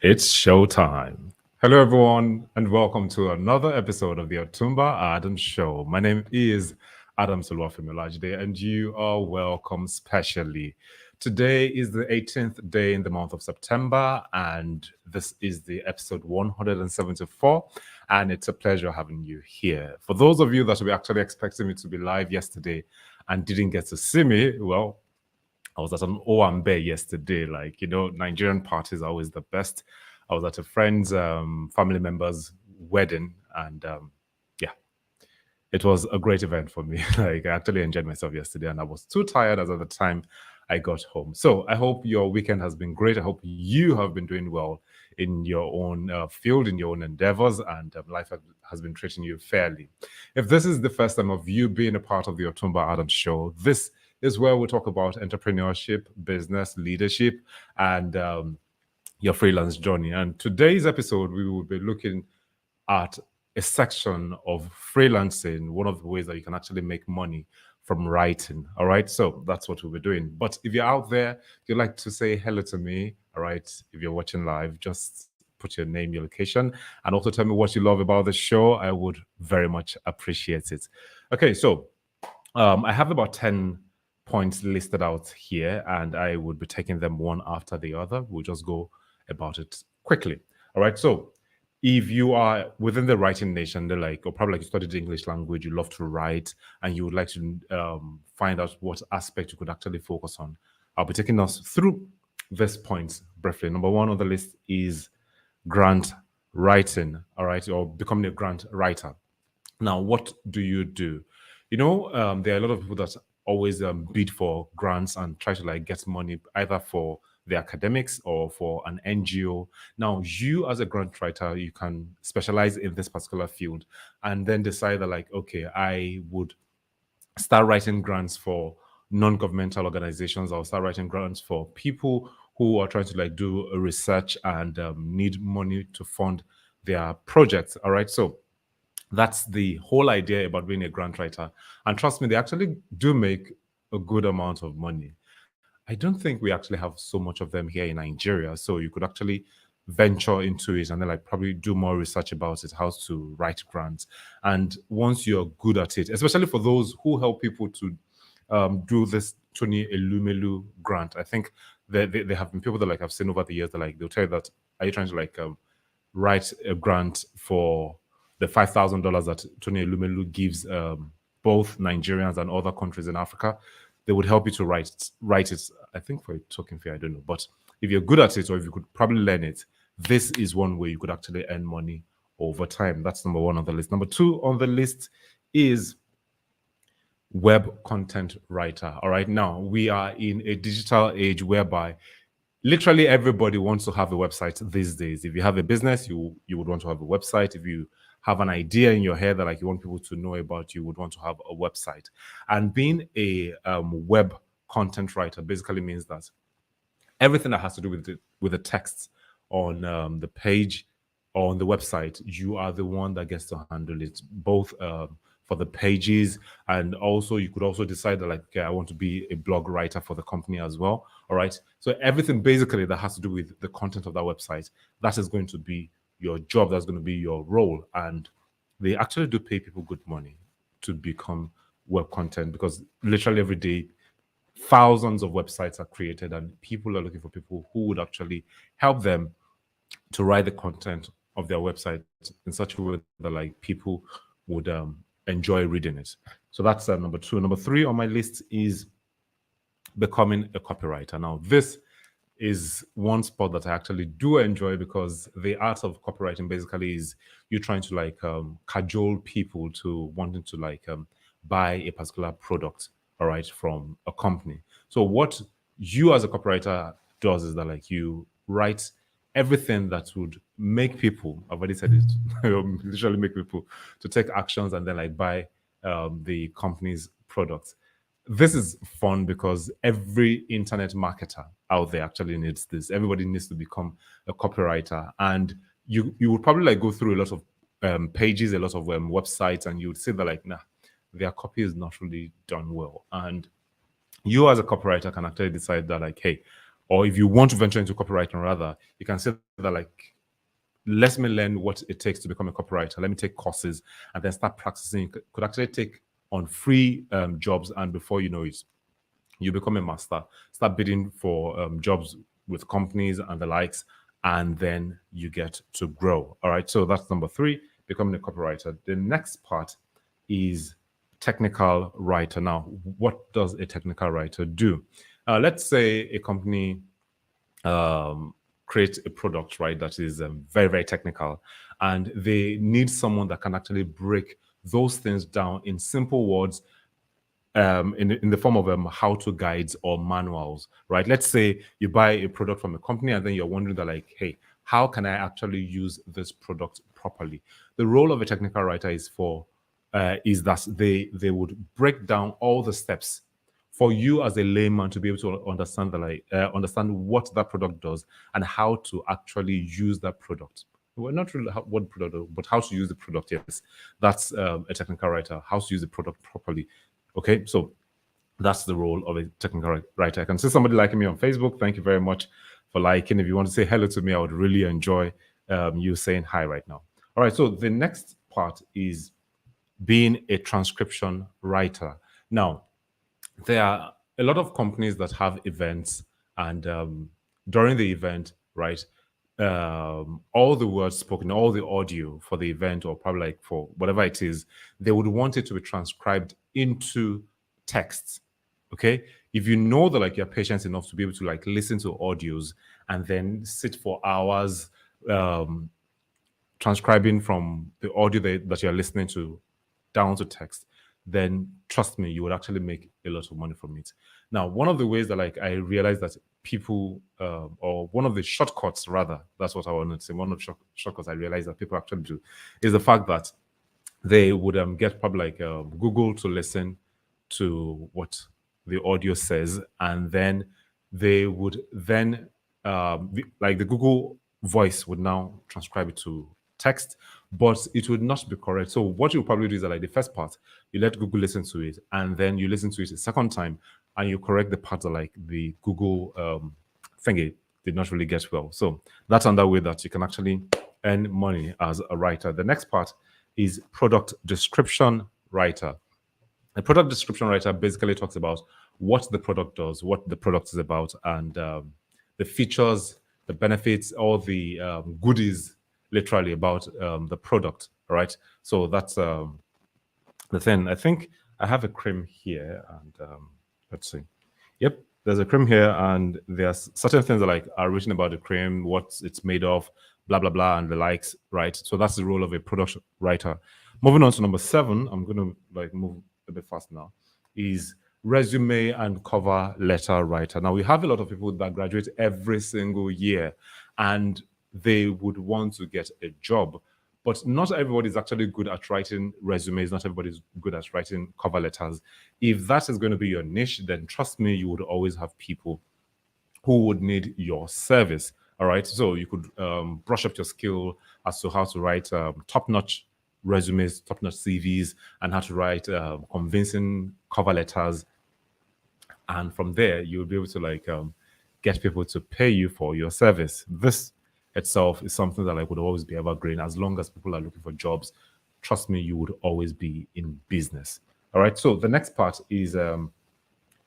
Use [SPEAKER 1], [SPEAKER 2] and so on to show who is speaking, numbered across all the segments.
[SPEAKER 1] It's showtime. Hello, everyone, and welcome to another episode of the Otumba Adams Show. My name is Adam Solwafemilajide, and you are welcome specially. Today is the 18th day in the month of September, and this is the episode 174, and it's a pleasure having you here. For those of you that were actually expecting me to be live yesterday and didn't get to see me, well, I was at an Owambe yesterday. Like, Nigerian parties are always the best. I was at a friend's family member's wedding, and yeah, it was a great event for me. Like, I actually enjoyed myself yesterday, and I was too tired as at the time I got home. So I hope your weekend has been great. I hope you have been doing well in your own field, in your own endeavors, and life has been treating you fairly. If this is the first time of you being a part of the Otumba Adams Show, this is where we talk about entrepreneurship, business, leadership, and your freelance journey. And today's episode, we will be looking at a section of freelancing, one of the ways that you can actually make money from writing. All right. So that's what we'll be doing. But if you're out there, you'd like to say hello to me. All right. If you're watching live, just put your name, your location, and also tell me what you love about the show. I would very much appreciate it. Okay. So I have about 10 points listed out here, and I would be taking them one after the other. We'll just go about it quickly. All right. So if you are within the writing nation, they're like, or probably like you studied the English language, you love to write, and you would like to find out what aspect you could actually focus on, I'll be taking us through this points briefly. Number one on the list is grant writing, all right, or becoming a grant writer. Now, what do you do? There are a lot of people that always bid for grants and try to like get money either for the academics or for an NGO. Now, you as a grant writer, you can specialize in this particular field and then decide that, like, okay, I would start writing grants for non-governmental organizations. I'll start writing grants for people who are trying to like do a research and need money to fund their projects. All right. So that's the whole idea about being a grant writer. And trust me, they actually do make a good amount of money. I don't think we actually have so much of them here in Nigeria. So you could actually venture into it and then like probably do more research about it, how to write grants. And once you're good at it, especially for those who help people to do this Tony Elumelu grant, I think there have been people that like I've seen over the years that like they'll tell you that, are you trying to like write a grant for the $5,000 that Tony Elumelu gives both Nigerians and other countries in Africa? They would help you to write it. I think for a token fee, I don't know. But if you're good at it, or if you could probably learn it, this is one way you could actually earn money over time. That's number one on the list. Number two on the list is web content writer. All right. Now we are in a digital age whereby literally everybody wants to have a website these days. If you have a business, you would want to have a website. If you have an idea in your head that like you want people to know about, you would want to have a website. And being a web content writer basically means that everything that has to do with the text on the page or on the website, you are the one that gets to handle it, both for the pages, and also you could also decide that like, okay, I want to be a blog writer for the company as well. All right. So everything basically that has to do with the content of that website, that is going to be your job. That's going to be your role. And they actually do pay people good money to become web content, because literally every day thousands of websites are created and people are looking for people who would actually help them to write the content of their website in such a way that like people would enjoy reading it. So that's number two. Number three on my list is becoming a copywriter. Now, this is one spot that I actually do enjoy, because the art of copywriting basically is you trying to like cajole people to wanting to like buy a particular product, all right, from a company. So what you as a copywriter does is that like you write everything that would make people, I've already said it, literally make people to take actions and then like buy the company's products. This is fun because every internet marketer out there actually needs this. Everybody needs to become a copywriter, and you would probably like go through a lot of pages, a lot of websites, and you would see that like, nah, their copy is not really done well. And you as a copywriter can actually decide that like, hey, or if you want to venture into copywriting rather, you can say that like, let me learn what it takes to become a copywriter. Let me take courses and then start practicing. You could actually take on free jobs, and before you know it, you become a master. Start bidding for jobs with companies and the likes, and then you get to grow. All right. So that's number 3, becoming a copywriter. The next part is technical writer. Now, what does a technical writer do? Let's say a company create a product, right, that is very, very technical, and they need someone that can actually break those things down in simple words, in the form of how-to guides or manuals, right? Let's say you buy a product from a company and then you're wondering that like, hey, how can I actually use this product properly? The role of a technical writer is that they would break down all the steps for you as a layman to be able to understand understand what that product does and how to actually use that product. Well, not really what product, but how to use the product. Yes, that's a technical writer. How to use the product properly. Okay, so that's the role of a technical writer. I can see somebody liking me on Facebook. Thank you very much for liking. If you want to say hello to me, I would really enjoy you saying hi right now. All right, so the next part is being a transcription writer. Now, there are a lot of companies that have events, and during the event, right, all the words spoken, all the audio for the event, or probably like for whatever it is, they would want it to be transcribed into text. Okay, if you know that like you're patient enough to be able to like listen to audios and then sit for hours transcribing from the audio that you're listening to down to text, then trust me, you would actually make a lot of money from it. Now, one of the ways that like I realized that people, or one of the shortcuts rather, that's what I wanted to say, one of the shortcuts I realized that people actually do is the fact that they would get probably like Google to listen to what the audio says, and then they would then like the Google voice would now transcribe it to text, but it would not be correct. So what you probably do is that like the first part, you let Google listen to it, and then you listen to it a second time, and you correct the part that like the Google thingy did not really get well. So that's another way that you can actually earn money as a writer. The next part is product description writer. A product description writer basically talks about what the product does, what the product is about, and the features, the benefits, all the goodies, literally about the product. All right. So that's the thing. I think I have a cream here, and let's see. Yep, there's a cream here, and there's certain things that like are written about the cream, what it's made of, blah blah blah, and the likes. Right. So that's the role of a product writer. Moving on to number 7, I'm going to like move a bit fast now, is resume and cover letter writer. Now, we have a lot of people that graduate every single year and they would want to get a job, but not everybody is actually good at writing resumes. Not everybody is good at writing cover letters. If that is going to be your niche, then trust me, you would always have people who would need your service. All right. So you could brush up your skill as to how to write top-notch resumes, top-notch CVs, and how to write convincing cover letters. And from there, you'll be able to like get people to pay you for your service. This itself is something that like would always be evergreen. As long as people are looking for jobs, trust me, you would always be in business. All right. So the next part is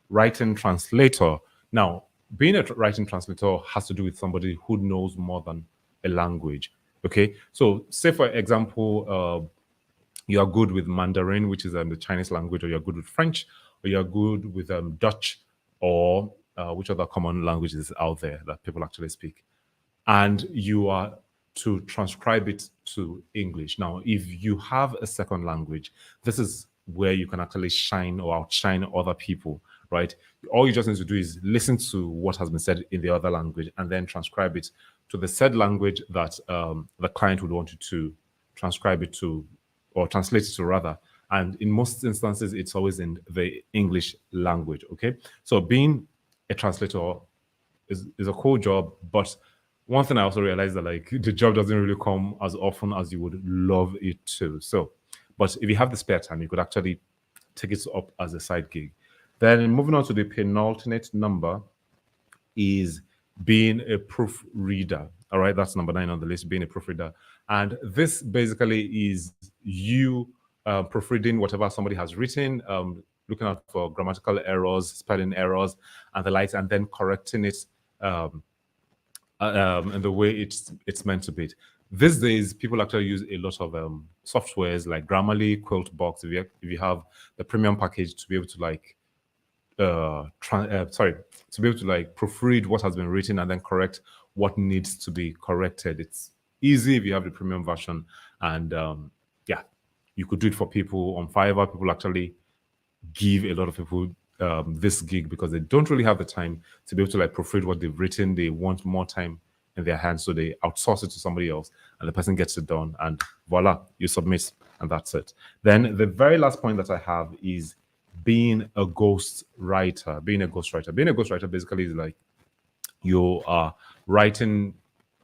[SPEAKER 1] writing translator. Now, being a writing translator has to do with somebody who knows more than a language. Okay, so say for example, you are good with Mandarin, which is the Chinese language, or you're good with French, or you're good with Dutch, or which other common languages out there that people actually speak, and you are to transcribe it to English. Now, if you have a second language, this is where you can actually shine or outshine other people, right? All you just need to do is listen to what has been said in the other language and then transcribe it to the said language that the client would want you to transcribe it to, or translate it to rather. And in most instances, it's always in the English language, okay? So being a translator is a cool job, but one thing I also realized that like the job doesn't really come as often as you would love it to. So, but if you have the spare time, you could actually take it up as a side gig. Then moving on to the penultimate number is being a proofreader. All right, that's number 9 on the list, being a proofreader. And this basically is you proofreading whatever somebody has written, looking out for grammatical errors, spelling errors, and the likes, and then correcting it in the way it's meant to be. These days, people actually use a lot of softwares like Grammarly, QuiltBox. If you have the premium package, to be able to like to be able to like proofread what has been written and then correct what needs to be corrected. It's easy if you have the premium version, and yeah, you could do it for people on Fiverr. People actually give a lot of people this gig because they don't really have the time to be able to like proofread what they've written. They want more time in their hands, so they outsource it to somebody else, and the person gets it done, and voila, you submit, and that's it. Then the very last point that I have is being a ghostwriter. Being a ghostwriter basically is like you are writing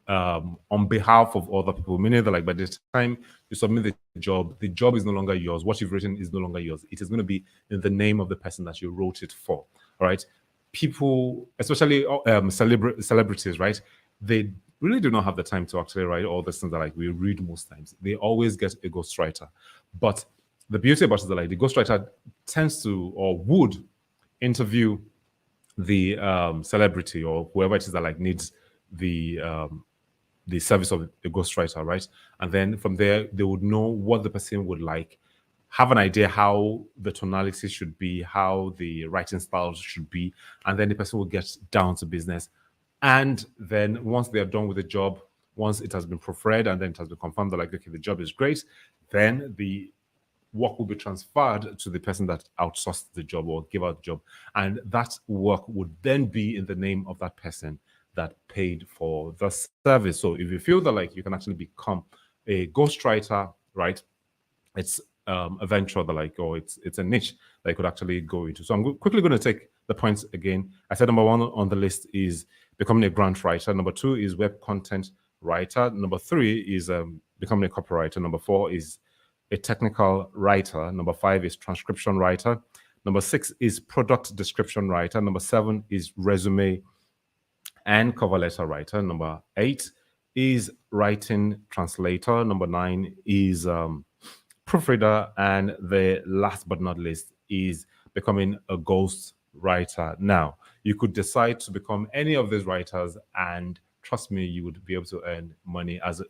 [SPEAKER 1] on behalf of other people, meaning that like by the time you submit the job is no longer yours. What you've written is no longer yours. It is going to be in the name of the person that you wrote it for. All right. People, especially celebrities, right? They really do not have the time to actually write all the things that like we read most times. They always get a ghostwriter. But the beauty about it is that like the ghostwriter tends to or would interview the celebrity or whoever it is that like needs the service of a ghostwriter, right? And then from there, they would know what the person would like, have an idea how the tonality should be, how the writing style should be, and then the person will get down to business. And then once they are done with the job, once it has been proofread and then it has been confirmed that like, okay, the job is great, then the work will be transferred to the person that outsourced the job or gave out the job. And that work would then be in the name of that person that paid for the service. So if you feel that like you can actually become a ghostwriter, right? It's a venture that like, or it's a niche that you could actually go into. So I'm quickly going to take the points again. I said number 1 on the list is becoming a grant writer. Number 2 is web content writer. Number 3 is becoming a copywriter. Number 4 is a technical writer. Number 5 is transcription writer. Number 6 is product description writer. Number 7 is resume and cover letter writer. Number 8 is writing translator. Number 9 is proofreader. And the last but not least is becoming a ghost writer. Now, you could decide to become any of these writers, and trust me, you would be able to earn money as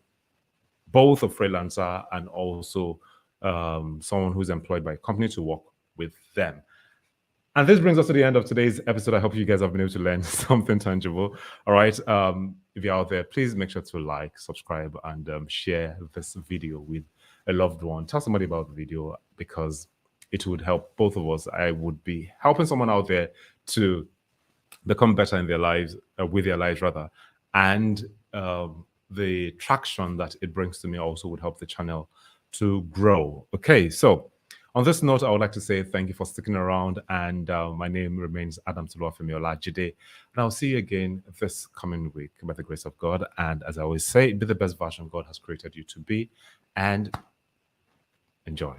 [SPEAKER 1] both a freelancer and also someone who's employed by a company to work with them. And this brings us to the end of today's episode. I hope you guys have been able to learn something tangible. All right. If you're out there, please make sure to like, subscribe, and share this video with a loved one. Tell somebody about the video because it would help both of us. I would be helping someone out there to become better in their lives, with their lives rather. And the traction that it brings to me also would help the channel to grow. Okay, so on this note, I would like to say thank you for sticking around, and my name remains Adam Toluwafemi Olajide, and I'll see you again this coming week by the grace of God. And as I always say, be the best version God has created you to be, and enjoy.